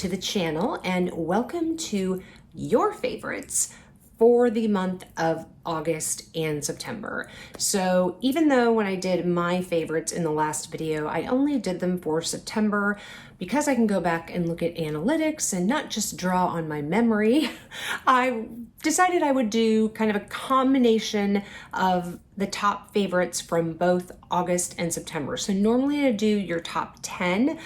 to the channel and welcome to your favorites for the month of August and September. So even though when I did my favorites in the last video, I only did them for September, because I can go back and look at analytics and not just draw on my memory, I decided I would do kind of a combination of the top favorites from both August and September. So normally I do your top 10.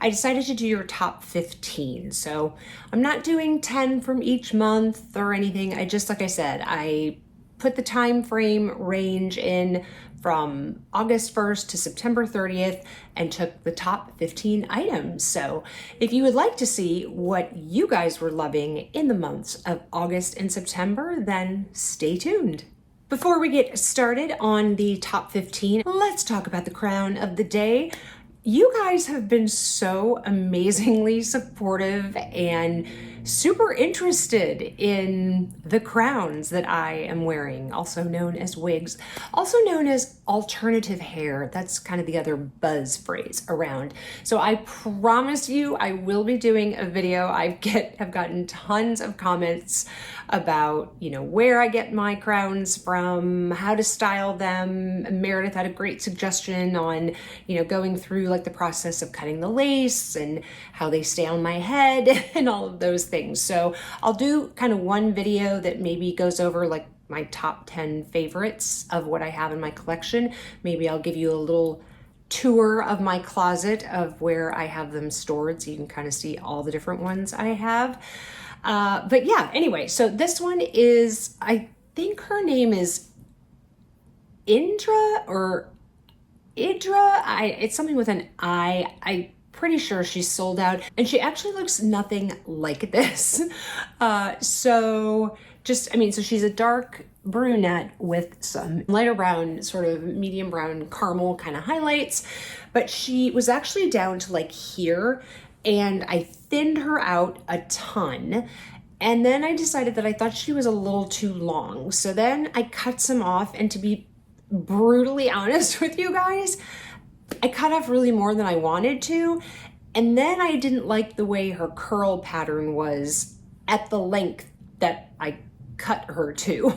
I decided to do your top 15. So I'm not doing 10 from each month or anything. I just, like I said, I put the time frame range in from August 1st to September 30th and took the top 15 items. So if you would like to see what you guys were loving in the months of August and September, then stay tuned. Before we get started on the top 15, let's talk about the crown of the day. You guys have been so amazingly supportive and super interested in the crowns that I am wearing, also known as wigs, also known as alternative hair. That's kind of the other buzz phrase around. So I promise you I will be doing a video. I've gotten tons of comments about, where I get my crowns from, how to style them. Meredith had a great suggestion on, going through like the process of cutting the lace and how they stay on my head and all of those things. So I'll do kind of one video that maybe goes over like my top 10 favorites of what I have in my collection. Maybe I'll give you a little tour of my closet of where I have them stored so you can kind of see all the different ones I have. But yeah, anyway, so this one is, I think her name is Indra or Idra. It's something with an I. I'm pretty sure she's sold out, and she actually looks nothing like this. So she's a dark brunette with some lighter brown, sort of medium brown caramel kind of highlights, but she was actually down to like here, and I thinned her out a ton. And then I decided that I thought she was a little too long. So then I cut some off, and to be brutally honest with you guys, I cut off really more than I wanted to. And then I didn't like the way her curl pattern was at the length that I cut her to.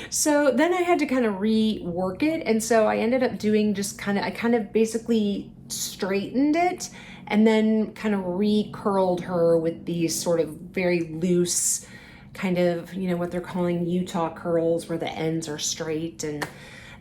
So then I had to kind of rework it. And so I ended up doing I kind of basically straightened it and then kind of re-curled her with these sort of very loose kind of, what they're calling Utah curls, where the ends are straight. And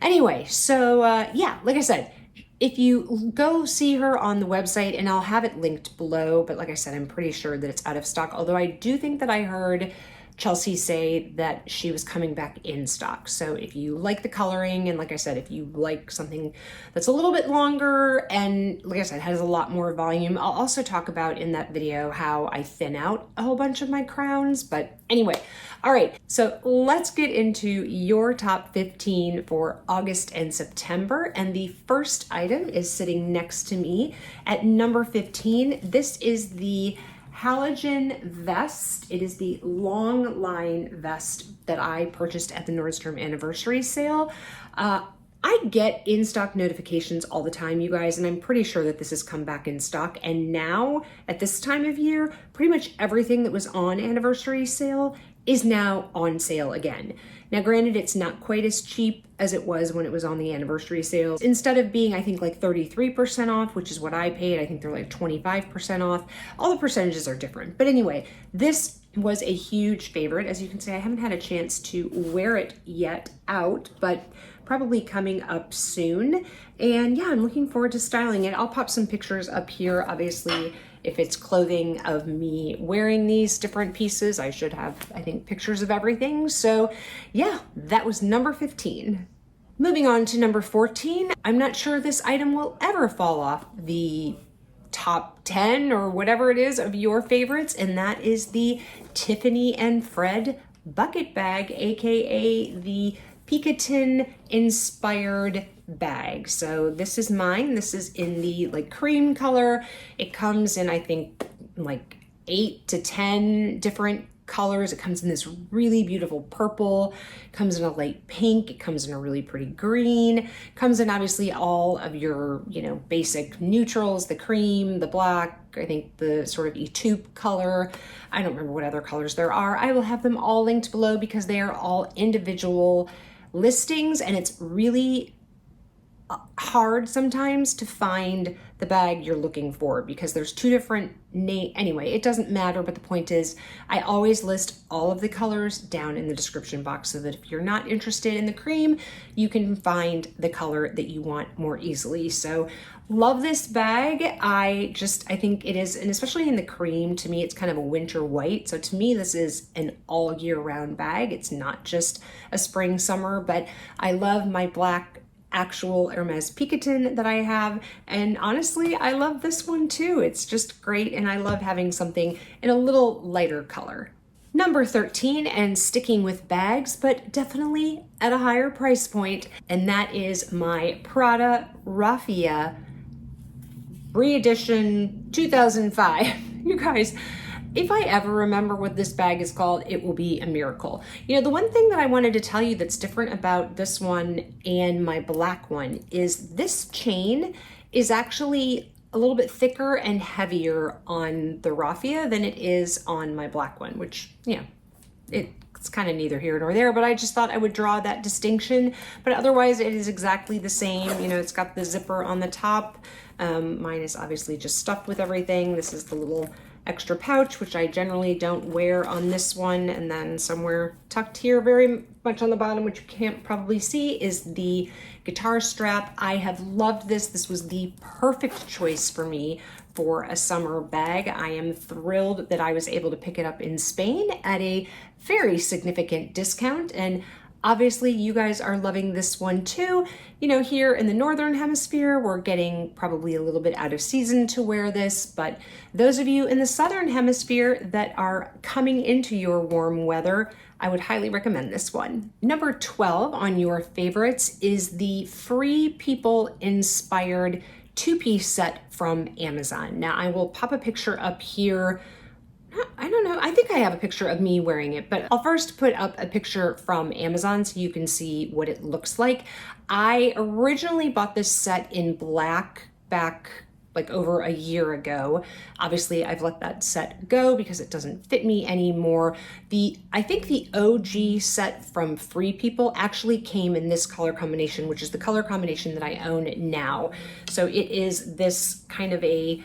anyway, so yeah, like I said, if you go see her on the website, and I'll have it linked below, but like I said, I'm pretty sure that it's out of stock. Although I do think that I heard Chelsea say that she was coming back in stock. So if you like the coloring, and like I said, if you like something that's a little bit longer and like I said, has a lot more volume, I'll also talk about in that video how I thin out a whole bunch of my crowns. But anyway, all right, so let's get into your top 15 for August and September. And the first item is sitting next to me at number 15. This is the Halogen vest. It is the long line vest that I purchased at the Nordstrom anniversary sale. I get in-stock notifications all the time, you guys, and I'm pretty sure that this has come back in stock. And now, at this time of year, pretty much everything that was on anniversary sale is now on sale again. Now, granted, it's not quite as cheap as it was when it was on the anniversary sale. Instead of being, I think, like 33% off, which is what I paid, I think they're like 25% off. All the percentages are different. But anyway, this was a huge favorite. As you can see, I haven't had a chance to wear it yet out, but probably coming up soon. And yeah, I'm looking forward to styling it. I'll pop some pictures up here, obviously. If it's clothing of me wearing these different pieces, I should have, I think, pictures of everything. So yeah, that was number 15. Moving on to number 14. I'm not sure this item will ever fall off the top 10 or whatever it is of your favorites, and that is the Tiffany and Fred bucket bag, aka the Kitten inspired bag. So this is mine. This is in the like cream color. It comes in, I think, like 8 to 10 different colors. It comes in this really beautiful purple, comes in a light pink, it comes in a really pretty green, comes in obviously all of your, you know, basic neutrals, the cream, the black, I think the sort of taupe color. I don't remember what other colors there are. I will have them all linked below because they are all individual listings, and it's really hard sometimes to find the bag you're looking for because there's two different anyway, it doesn't matter, but the point is I always list all of the colors down in the description box so that if you're not interested in the cream, you can find the color that you want more easily. So love this bag. I think it is, and especially in the cream, to me it's kind of a winter white. So to me this is an all year round bag. It's not just a spring summer, but I love my black actual Hermes Picotin that I have, and honestly I love this one too. It's just great, and I love having something in a little lighter color. Number 13, and sticking with bags but definitely at a higher price point, and that is my Prada Raffia Re-Edition 2005. You guys, if I ever remember what this bag is called, it will be a miracle. You know, the one thing that I wanted to tell you that's different about this one and my black one is this chain is actually a little bit thicker and heavier on the Raffia than it is on my black one, which, you know, it's kind of neither here nor there, but I just thought I would draw that distinction. But otherwise it is exactly the same. You know, it's got the zipper on the top. Mine is obviously just stuffed with everything. This is the little extra pouch, which I generally don't wear on this one. And then somewhere tucked here very much on the bottom, which you can't probably see, is the guitar strap. I have loved this. This was the perfect choice for me for a summer bag. I am thrilled that I was able to pick it up in Spain at a very significant discount, and obviously you guys are loving this one too. You know, here in the Northern Hemisphere, we're getting probably a little bit out of season to wear this, but those of you in the Southern Hemisphere that are coming into your warm weather, I would highly recommend this one. Number 12 on your favorites is the Free People inspired two-piece set from Amazon. Now I will pop a picture up here. I don't know, I think I have a picture of me wearing it, but I'll first put up a picture from Amazon so you can see what it looks like. I originally bought this set in black back like over a year ago. Obviously I've let that set go because it doesn't fit me anymore. I think the OG set from Free People actually came in this color combination, which is the color combination that I own now. So it is this kind of a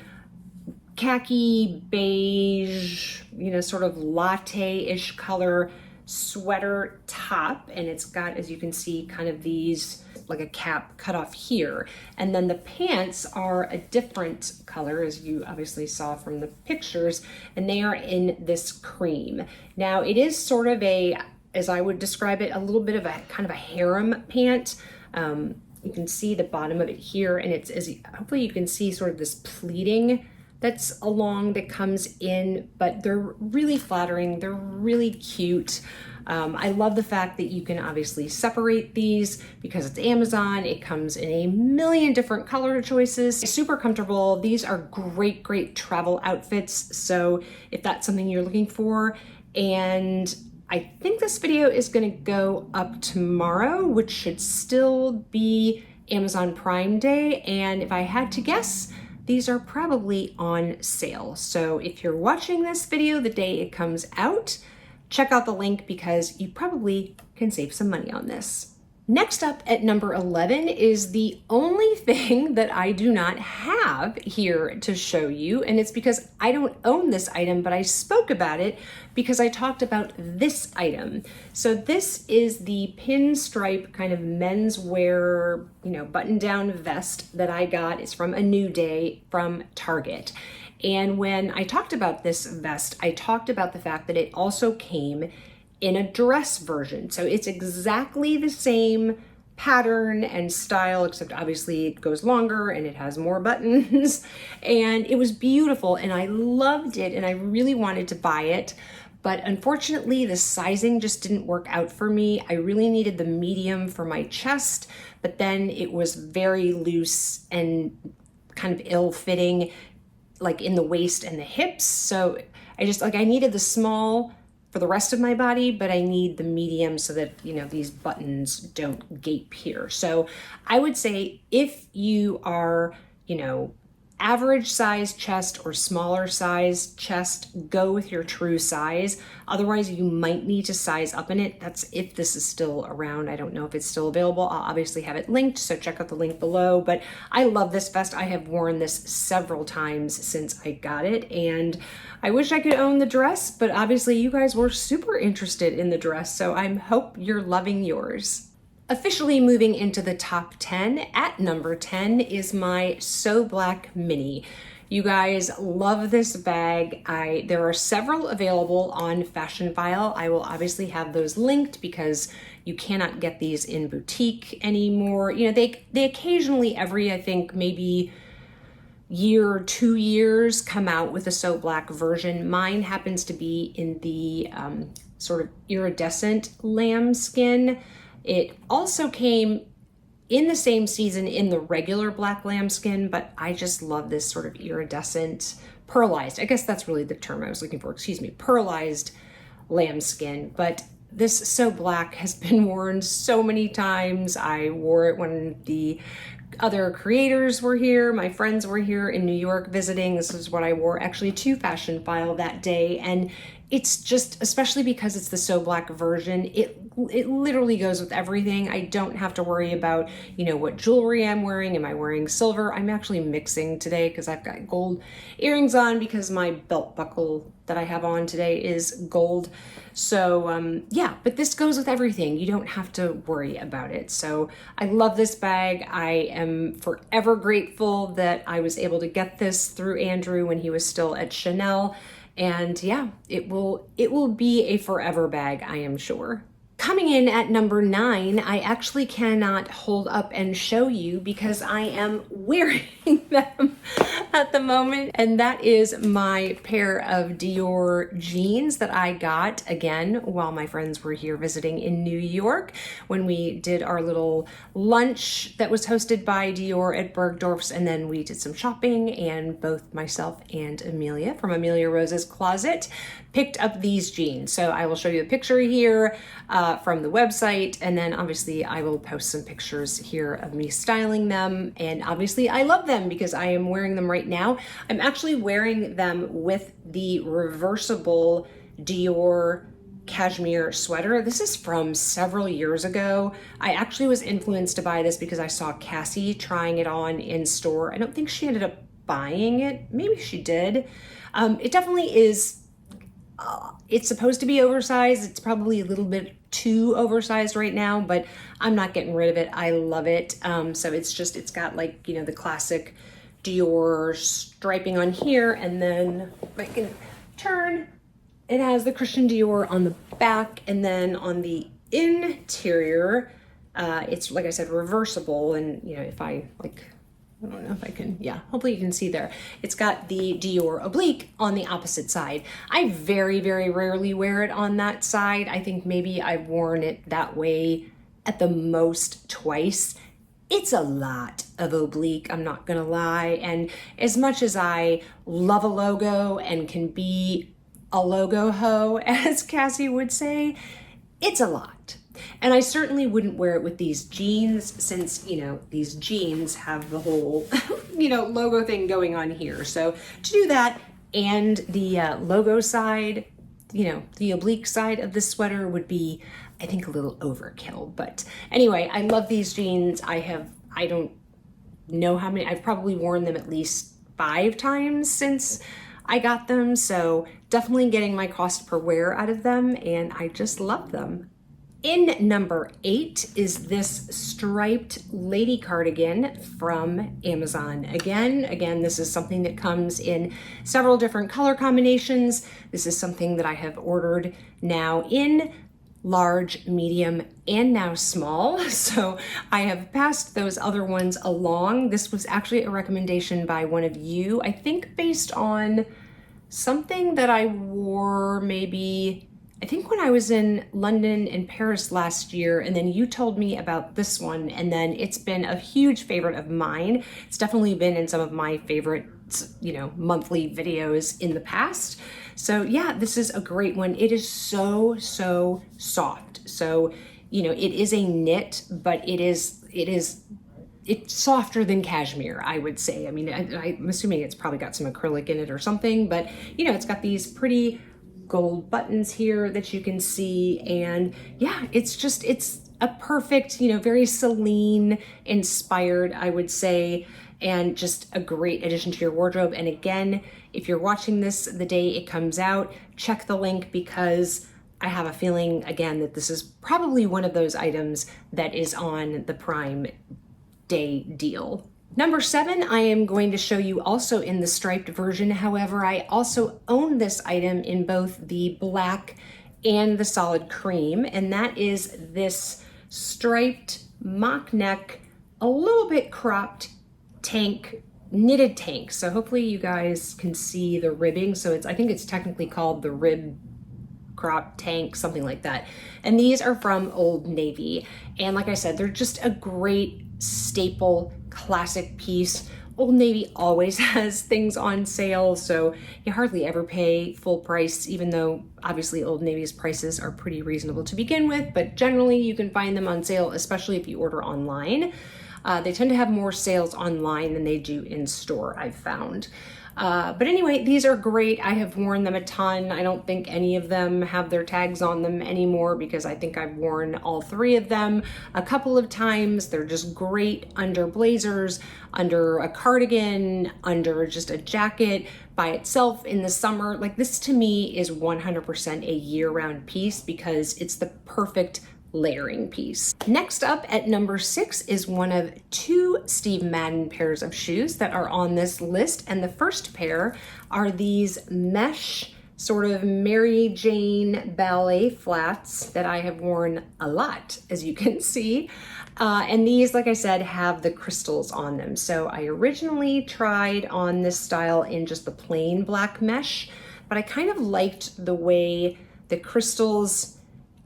khaki beige, you know, sort of latte-ish color sweater top, and it's got, as you can see, kind of these like a cap cut off here, and then the pants are a different color, as you obviously saw from the pictures, and they are in this cream. Now it is sort of a, as I would describe it, a little bit of a kind of a harem pant. You can see the bottom of it here, and it's, as hopefully you can see, sort of this pleating that's along that comes in, but they're really flattering. They're really cute. I love the fact that you can obviously separate these because it's Amazon. It comes in a million different color choices. Super comfortable. These are great, great travel outfits. So if that's something you're looking for, and I think this video is gonna go up tomorrow, which should still be Amazon Prime Day. And if I had to guess, these are probably on sale. So if you're watching this video the day it comes out, check out the link because you probably can save some money on this. Next up at number 11 is the only thing that I do not have here to show you, and it's because I don't own this item, but I spoke about it because I talked about this item. So this is the Pinstripe kind of menswear, you know, button-down vest that I got. It's from A New Day from Target. And when I talked about this vest, I talked about the fact that it also came in a dress version. So it's exactly the same pattern and style, except obviously it goes longer and it has more buttons. And it was beautiful and I loved it and I really wanted to buy it. But unfortunately, the sizing just didn't work out for me. I really needed the medium for my chest, but then it was very loose and kind of ill-fitting, like in the waist and the hips. So I needed the small for the rest of my body, but I need the medium so that, you know, these buttons don't gape here. So I would say if you are, you know, average size chest or smaller size chest, go with your true size. Otherwise, you might need to size up in it. That's if this is still around. I don't know if it's still available. I'll obviously have it linked, so check out the link below. But I love this vest. I have worn this several times since I got it, and I wish I could own the dress, but obviously you guys were super interested in the dress, so I hope you're loving yours. Officially moving into the top 10, at number 10 is my So Black Mini. You guys love this bag. There are several available on Fashion File. I will obviously have those linked because you cannot get these in boutique anymore. You know, they occasionally every, I think, maybe year or 2 years come out with a So Black version. Mine happens to be in the sort of iridescent lambskin. It also came in the same season in the regular black lambskin, but I just love this sort of iridescent, pearlized, I guess that's really the term I was looking for, excuse me, pearlized lambskin. But this So Black has been worn so many times. I wore it when the other creators were here, my friends were here in New York visiting. This is what I wore actually to Fashion File that day, and it's just, especially because it's the So Black version, it literally goes with everything. I don't have to worry about, you know, what jewelry I'm wearing. Am I wearing silver? I'm actually mixing today because I've got gold earrings on because my belt buckle that I have on today is gold. So yeah, but this goes with everything. You don't have to worry about it. So I love this bag. I am forever grateful that I was able to get this through Andrew when he was still at Chanel. And yeah, it will be a forever bag, I am sure. Coming in at number 9, I actually cannot hold up and show you because I am wearing them at the moment. And that is my pair of Dior jeans that I got, again, while my friends were here visiting in New York when we did our little lunch that was hosted by Dior at Bergdorf's. And then we did some shopping, and both myself and Amelia from Amelia Rose's Closet picked up these jeans. So I will show you a picture here from the website, and then obviously I will post some pictures here of me styling them. And obviously I love them because I am wearing them right now. I'm actually wearing them with the reversible Dior cashmere sweater. This is from several years ago. I actually was influenced by this because I saw Cassie trying it on in store. I don't think she ended up buying it. Maybe she did. It definitely is. It's supposed to be oversized. It's probably a little bit too oversized right now, but I'm not getting rid of it. I love it. So it's got like, you know, the classic Dior striping on here, and then if I can turn, it has the Christian Dior on the back, and then on the interior, it's, like I said, reversible. And, you know, if I don't know if I can, yeah, hopefully you can see there. It's got the Dior oblique on the opposite side. I very, very rarely wear it on that side. I think maybe I've worn it that way at the most twice. It's a lot of oblique, I'm not gonna lie. And as much as I love a logo and can be a logo hoe, as Cassie would say, it's a lot. And I certainly wouldn't wear it with these jeans since, you know, these jeans have the whole, you know, logo thing going on here. So to do that and the logo side, you know, the oblique side of the sweater would be, I think, a little overkill. But anyway, I love these jeans. I don't know how many, I've probably worn them at least 5 times since I got them. So definitely getting my cost per wear out of them, and I just love them. In number 8 is this striped lady cardigan from Amazon. Again, this is something that comes in several different color combinations. This is something that I have ordered now in large, medium, and now small. So I have passed those other ones along. This was actually a recommendation by one of you, I think based on something that I wore maybe, I think when I was in London and Paris last year, and then you told me about this one, and then it's been a huge favorite of mine. It's definitely been in some of my favorite, you know, monthly videos in the past. So yeah, this is a great one. It is so, so soft. So, you know, it is a knit, but it's softer than cashmere, I would say. I mean, I'm assuming it's probably got some acrylic in it or something, but you know, it's got these pretty gold buttons here that you can see. And yeah, it's a perfect, you know, very Celine inspired, I would say, and just a great addition to your wardrobe. And again, if you're watching this the day it comes out, check the link, because I have a feeling, again, that this is probably one of those items that is on the Prime Day deal. Number 7, I am going to show you also in the striped version. However, I also own this item in both the black and the solid cream, and that is this striped mock neck, a little bit cropped tank, knitted tank. So hopefully you guys can see the ribbing. So I think it's technically called the rib crop tank, something like that. And these are from Old Navy. And like I said, they're just a great staple classic piece. Old Navy always has things on sale, so you hardly ever pay full price, even though obviously Old Navy's prices are pretty reasonable to begin with, but generally you can find them on sale, especially if you order online. They tend to have more sales online than they do in store, I've found. But anyway, these are great. I have worn them a ton. I don't think any of them have their tags on them anymore, because I think I've worn all 3 of them a couple of times. They're just great under blazers, under a cardigan, under just a jacket by itself in the summer. Like, this to me is 100% a year-round piece, because it's the perfect layering piece. Next up at number 6 is one of 2 Steve Madden pairs of shoes that are on this list. And the first pair are these mesh sort of Mary Jane ballet flats that I have worn a lot, as you can see. And these, like I said, have the crystals on them. So I originally tried on this style in just the plain black mesh, but I kind of liked the way the crystals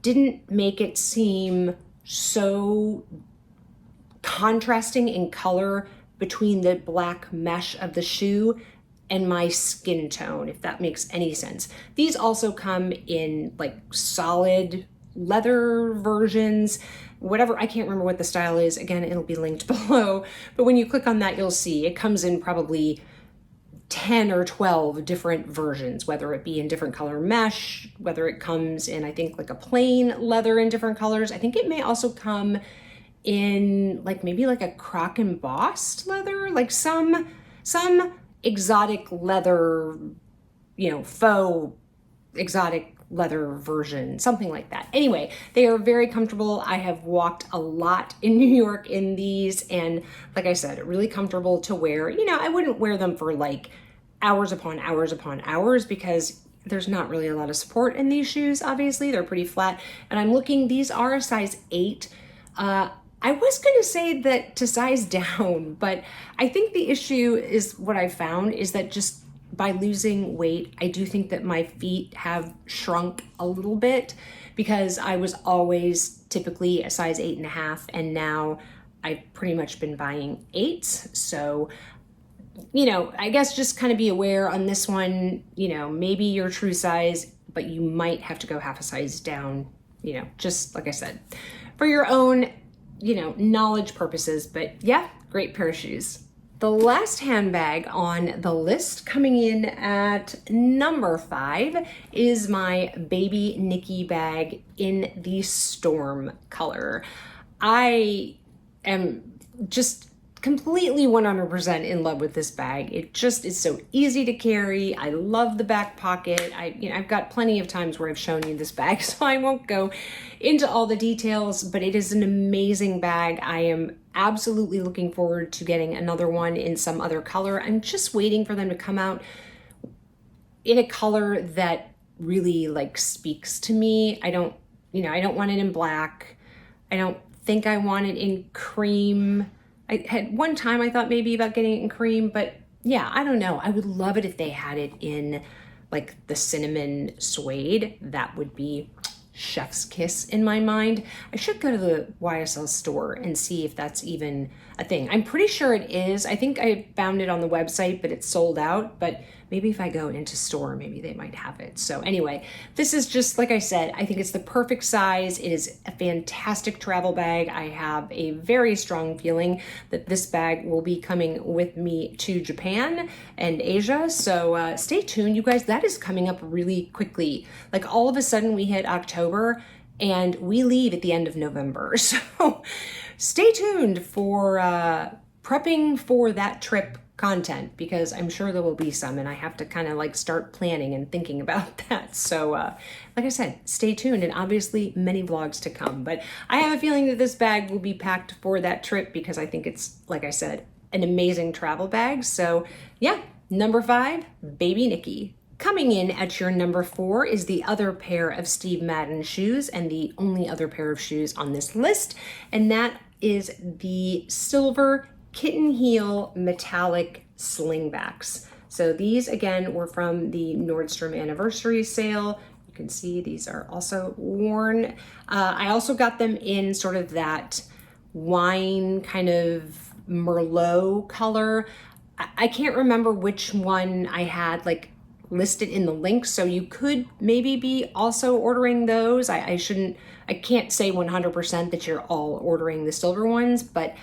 didn't make it seem so contrasting in color between the black mesh of the shoe and my skin tone, if that makes any sense. These also come in like solid leather versions, whatever, I can't remember what the style is. Again, it'll be linked below, but when you click on that, you'll see it comes in probably 10 or 12 different versions, whether it be in different color mesh, whether it comes in, I think, like a plain leather in different colors. I think it may also come in like maybe like a croc embossed leather, like some exotic leather, you know, faux exotic leather version, something like that. Anyway, they are very comfortable. I have walked a lot in New York in these, and like I said, really comfortable to wear. You know, I wouldn't wear them for like hours upon hours upon hours, because there's not really a lot of support in these shoes. Obviously, they're pretty flat. And I'm looking, these are a size 8. I was gonna say that to size down, but I think the issue is, what I found is that just by losing weight, I do think that my feet have shrunk a little bit, because I was always typically a size 8.5, and now I've pretty much been buying 8s. So, you know, I guess just kind of be aware on this one, you know, maybe your true size, but you might have to go half a size down, you know, just like I said, for your own, you know, knowledge purposes. But yeah, great pair of shoes. The last handbag on the list, coming in at number 5, is my Baby Niki bag in the Storm color. I am just completely 100% in love with this bag. It just is so easy to carry. I love the back pocket. I've got plenty of times where I've shown you this bag, so I won't go into all the details, but it is an amazing bag. I am absolutely looking forward to getting another one in some other color. I'm just waiting for them to come out in a color that really like speaks to me. I don't want it in black. I don't think I want it in cream. I had one time I thought maybe about getting it in cream, but yeah, I don't know. I would love it if they had it in like the cinnamon suede. That would be chef's kiss in my mind. I should go to the YSL store and see if that's even a thing. I'm pretty sure it is. I think I found it on the website, but it's sold out, but Maybe if I go into store, maybe they might have it. So anyway, this is just, like I said, I think it's the perfect size. It is a fantastic travel bag. I have a very strong feeling that this bag will be coming with me to Japan and Asia. So stay tuned, you guys. That is coming up really quickly. Like all of a sudden we hit October and we leave at the end of November. So stay tuned for prepping for that trip content, because I'm sure there will be some, and I have to kind of like start planning and thinking about that. So like I said, stay tuned, and obviously many vlogs to come. But I have a feeling that this bag will be packed for that trip, because I think it's, like I said, an amazing travel bag. So yeah, number 5, Baby Niki. Coming in at your number 4 is the other pair of Steve Madden shoes, and the only other pair of shoes on this list, and that is the silver kitten heel metallic slingbacks. So these again were from the Nordstrom anniversary sale. You can see these are also worn. I also got them in sort of that wine kind of Merlot color. I can't remember which one I had like listed in the link, so you could maybe be also ordering those. I can't say 100% that you're all ordering the silver ones, but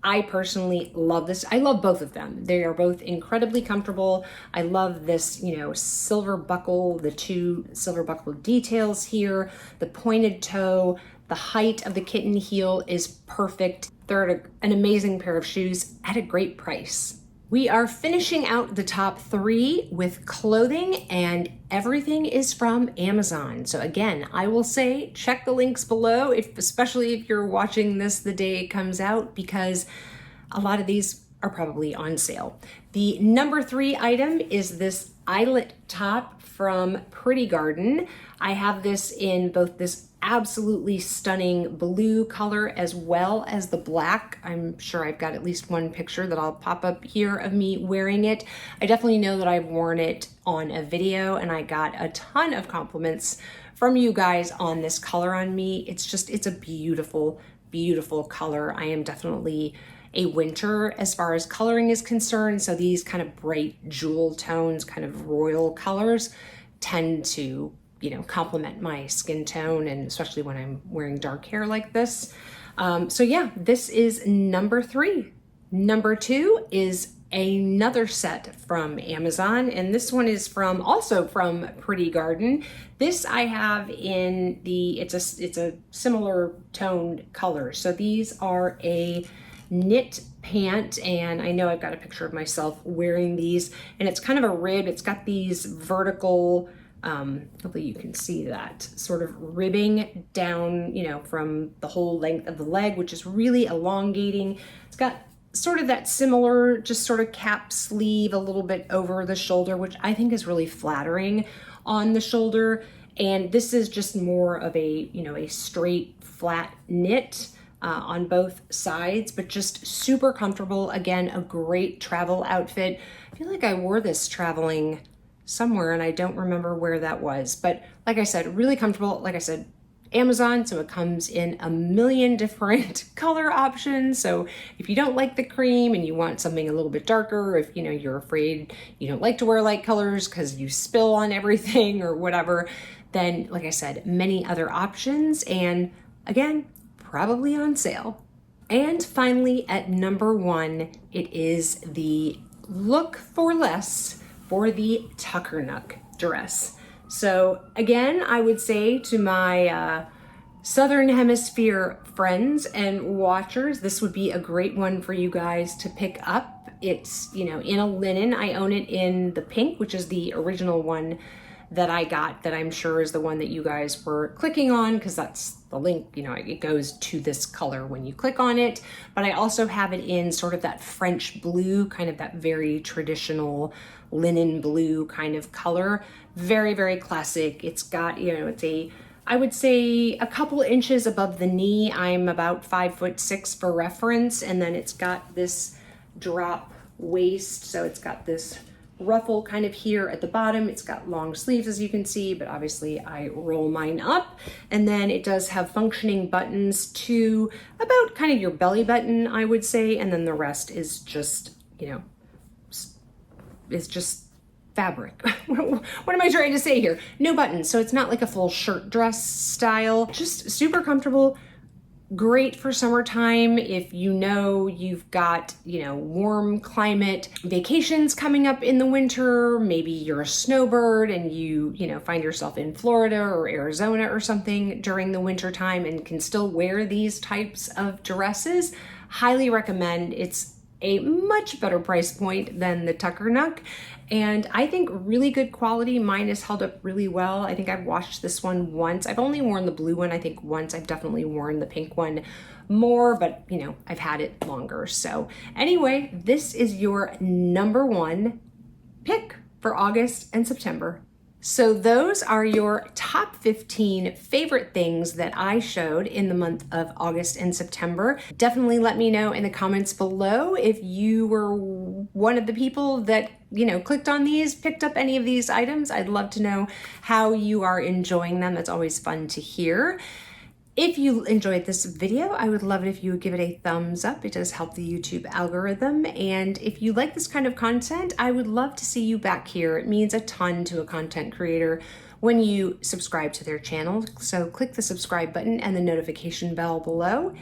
I personally love this. I love both of them. They are both incredibly comfortable. I love this, you know, silver buckle, the 2 silver buckle details here, the pointed toe, the height of the kitten heel is perfect. They're an amazing pair of shoes at a great price. We are finishing out the top 3 with clothing, and everything is from Amazon. So again, I will say check the links below, especially if you're watching this the day it comes out, because a lot of these are probably on sale. The number 3 item is this eyelet top from Pretty Garden. I have this in both this absolutely stunning blue color as well as the black. I'm sure I've got at least one picture that I'll pop up here of me wearing it. I definitely know that I've worn it on a video, and I got a ton of compliments from you guys on this color on me. It's a beautiful, beautiful color. I am definitely a winter as far as coloring is concerned. So these kind of bright jewel tones, kind of royal colors tend to, you know, complement my skin tone, and especially when I'm wearing dark hair like this. So yeah, this is number 3. Number 2 is another set from Amazon, and this one is also from Pretty Garden. This I have in it's a similar toned color. So these are a knit pant, and I know I've got a picture of myself wearing these, and it's kind of a rib. It's got these vertical, hopefully you can see that, sort of ribbing down, you know, from the whole length of the leg, which is really elongating. It's got sort of that similar, just sort of cap sleeve a little bit over the shoulder, which I think is really flattering on the shoulder. And this is just more of a, you know, a straight flat knit on both sides, but just super comfortable. Again, a great travel outfit. I feel like I wore this traveling somewhere and I don't remember where that was, but like I said, really comfortable. Like I said, Amazon, so it comes in a million different color options. So if you don't like the cream and you want something a little bit darker, if you know you're afraid you don't like to wear light colors because you spill on everything or whatever, then like I said, many other options, and again, probably on sale. And finally, at number 1, it is the Look for Less for the Tuckernuck dress. So again, I would say to my Southern Hemisphere friends and watchers, this would be a great one for you guys to pick up. It's, you know, in a linen. I own it in the pink, which is the original one that I got, that I'm sure is the one that you guys were clicking on, because that's the link, you know, it goes to this color when you click on it. But I also have it in sort of that French blue, kind of that very traditional linen blue kind of color. Very, very classic. It's got, you know, I would say a couple inches above the knee. I'm about 5'6" for reference. And then it's got this drop waist. So it's got this ruffle kind of here at the bottom. It's got long sleeves, as you can see, but obviously I roll mine up. And then it does have functioning buttons to about kind of your belly button, I would say. And then the rest is just, you know, is just fabric. What am I trying to say here? No buttons, so it's not like a full shirt dress style. Just super comfortable. Great for summertime if you've got, warm climate, vacations coming up in the winter. Maybe you're a snowbird and you find yourself in Florida or Arizona or something during the winter time and can still wear these types of dresses. Highly recommend. It's a much better price point than the Tuckernuck, and I think really good quality. Mine has held up really well. I think I've washed this one once. I've only worn the blue one, I think, once. I've definitely worn the pink one more, but I've had it longer. So anyway, this is your number one pick for August and September. So those are your top 15 favorite things that I showed in the month of August and September. Definitely let me know in the comments below if you were one of the people that, clicked on these, picked up any of these items. I'd love to know how you are enjoying them. That's always fun to hear. If you enjoyed this video, I would love it if you would give it a thumbs up. It does help the YouTube algorithm. And if you like this kind of content, I would love to see you back here. It means a ton to a content creator when you subscribe to their channel. So click the subscribe button and the notification bell below.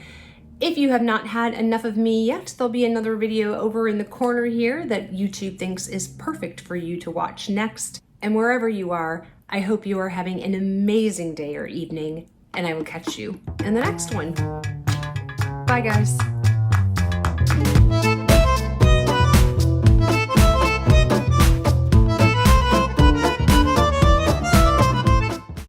If you have not had enough of me yet, there'll be another video over in the corner here that YouTube thinks is perfect for you to watch next. And wherever you are, I hope you are having an amazing day or evening, and I will catch you in the next one. Bye, guys.